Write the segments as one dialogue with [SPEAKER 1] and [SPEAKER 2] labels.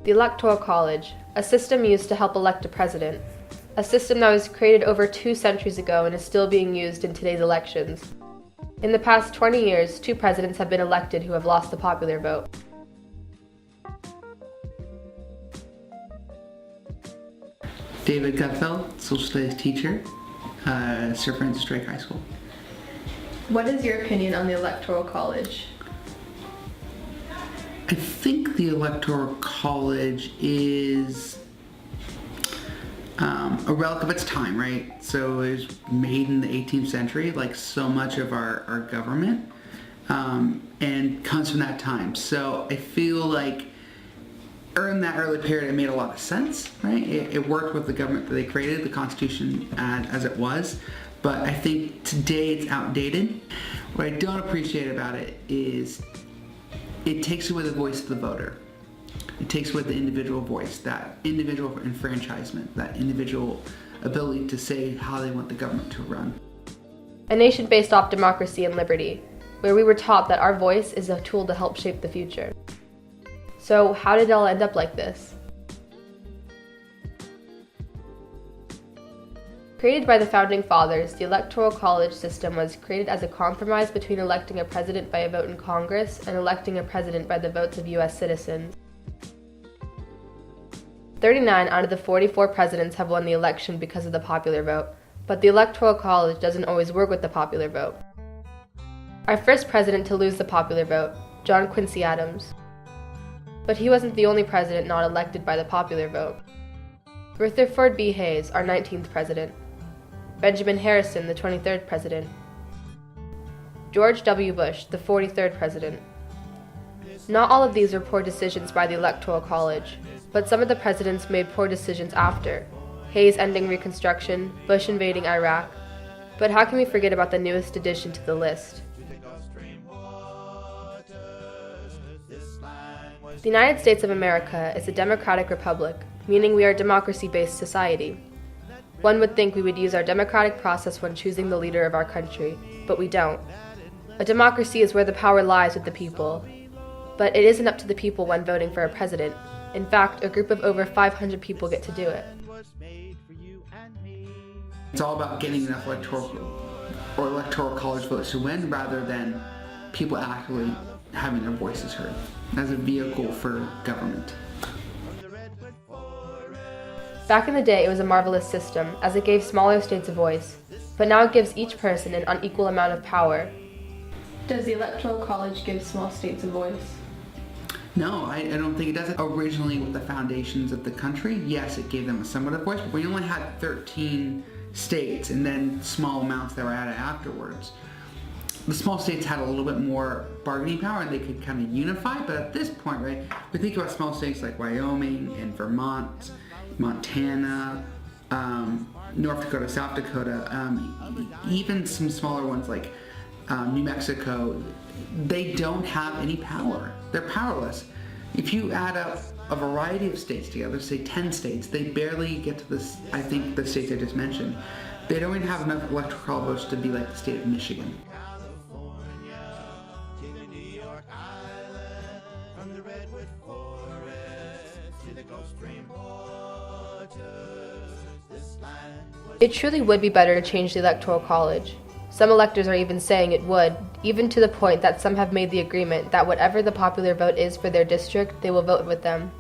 [SPEAKER 1] The Electoral College, a system used to help elect a president. A system that was created over 2 centuries ago and is still being used in today's elections. In the past 20 years, 2 presidents have been elected who have lost the popular vote.
[SPEAKER 2] David Gutfeld, social studies teacher, Sir Francis Drake High School.
[SPEAKER 1] What is your opinion on the Electoral College?
[SPEAKER 2] I think the Electoral College is a relic of its time, right? So it was made in the 18th century, like so much of our government, and comes from that time. So I feel like in that early period it made a lot of sense, right? It worked with the government that they created, the Constitution as it was. But I think today it's outdated. What I don't appreciate about it is it takes away the voice of the voter. It takes away the individual voice, that individual enfranchisement, that individual ability to say how they want the government to run.
[SPEAKER 1] A nation based off democracy and liberty, where we were taught that our voice is a tool to help shape the future. So how did it all end up like this? Created by the Founding Fathers, the Electoral College system was created as a compromise between electing a president by a vote in Congress and electing a president by the votes of U.S. citizens. 39 out of the 44 presidents have won the election because of the popular vote, but the Electoral College doesn't always work with the popular vote. Our first president to lose the popular vote, John Quincy Adams. But he wasn't the only president not elected by the popular vote. Rutherford B. Hayes, our 19th president. Benjamin Harrison, the 23rd president. George W. Bush, the 43rd president. Not all of these were poor decisions by the Electoral College, but some of the presidents made poor decisions after. Hayes ending Reconstruction, Bush invading Iraq. But how can we forget about the newest addition to the list? The United States of America is a democratic republic, meaning we are a democracy-based society. One would think we would use our democratic process when choosing the leader of our country, but we don't. A democracy is where the power lies with the people. But it isn't up to the people when voting for a president. In fact, a group of over 500 people get to do it.
[SPEAKER 2] It's all about getting enough electoral college votes to win rather than people actually having their voices heard as a vehicle for government.
[SPEAKER 1] Back in the day, it was a marvelous system, as it gave smaller states a voice. But now it gives each person an unequal amount of power. Does the Electoral College give small states a voice?
[SPEAKER 2] No, I don't think it does. Originally, with the foundations of the country, yes, it gave them somewhat of a voice, but we only had 13 states and then small amounts that were added afterwards. The small states had a little bit more bargaining power and they could kind of unify, but at this point, right, we think about small states like Wyoming and Vermont, Montana, North Dakota, South Dakota, even some smaller ones like New Mexico. They don't have any power. They're powerless. If you add up a variety of states together, say 10 states, they barely get to this, I think the states I just mentioned. They don't even have enough electoral votes to be like the state of Michigan.
[SPEAKER 1] It truly would be better to change the Electoral College. Some electors are even saying it would, even to the point that some have made the agreement that whatever the popular vote is for their district, they will vote with them.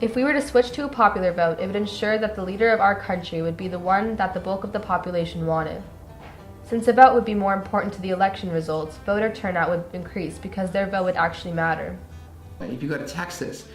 [SPEAKER 1] If we were to switch to a popular vote, it would ensure that the leader of our country would be the one that the bulk of the population wanted. Since a vote would be more important to the election results, voter turnout would increase because their vote would actually matter.
[SPEAKER 2] If you go to Texas,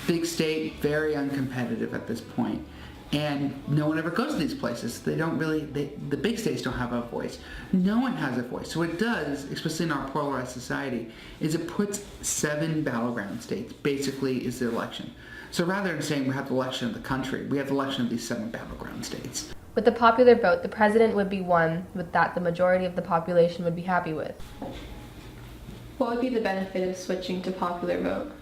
[SPEAKER 2] big state, very uncompetitive at this point. And no one ever goes to these places. They don't really, the big states don't have a voice. No one has a voice. So what it does, especially in our polarized society, is it puts 7 battleground states, basically is the election. So rather than saying we have the election of the country, we have the election of these 7 battleground states.
[SPEAKER 1] With the popular vote, the president would be one with that the majority of the population would be happy with. What would be the benefit of switching to popular vote?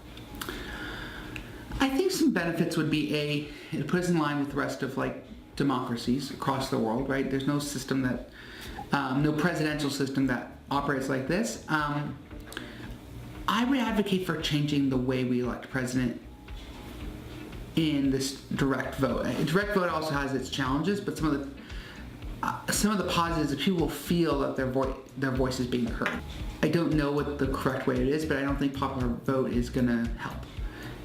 [SPEAKER 2] I think some benefits would be it puts in line with the rest of like democracies across the world, right? There's no system that, no presidential system that operates like this. I would advocate for changing the way we elect president in this direct vote. A direct vote also has its challenges, but some of the positives is people feel that their voice is being heard. I don't know what the correct way it is, but I don't think popular vote is going to help.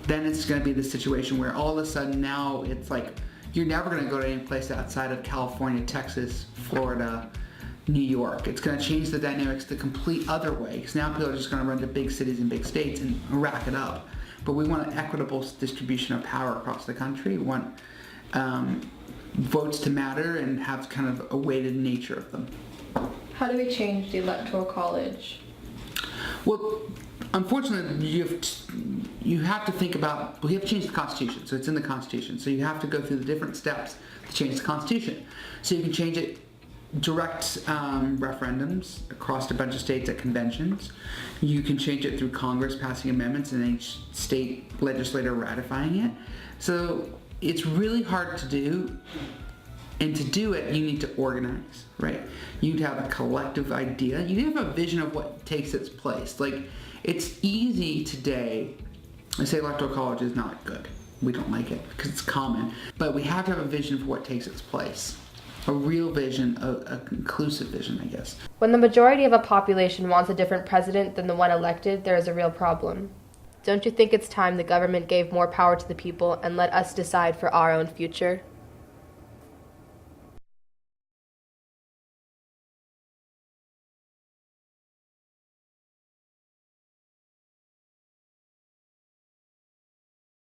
[SPEAKER 2] Then it's going to be this situation where all of a sudden now it's like you're never going to go to any place outside of California, Texas, Florida, New York. It's going to change the dynamics the complete other way, because now people are just going to run to big cities and big states and rack it up. But we want an equitable distribution of power across the country. We want votes to matter and have kind of a weighted nature of them.
[SPEAKER 3] How do we change the Electoral College?
[SPEAKER 2] Well, unfortunately, you have to think about, we have to change the Constitution, so it's in the Constitution. So you have to go through the different steps to change the Constitution. So you can change it direct referendums across a bunch of states at conventions. You can change it through Congress passing amendments and each state legislator ratifying it. So it's really hard to do, and to do it you need to organize, right? You need to have a collective idea. You need to have a vision of what takes its place. Like, it's easy today to say Electoral College is not good. We don't like it because it's common, but we have to have a vision for what takes its place. A real vision, a inclusive vision, I guess.
[SPEAKER 1] When the majority of a population wants a different president than the one elected, there is a real problem. Don't you think it's time the government gave more power to the people and let us decide for our own future?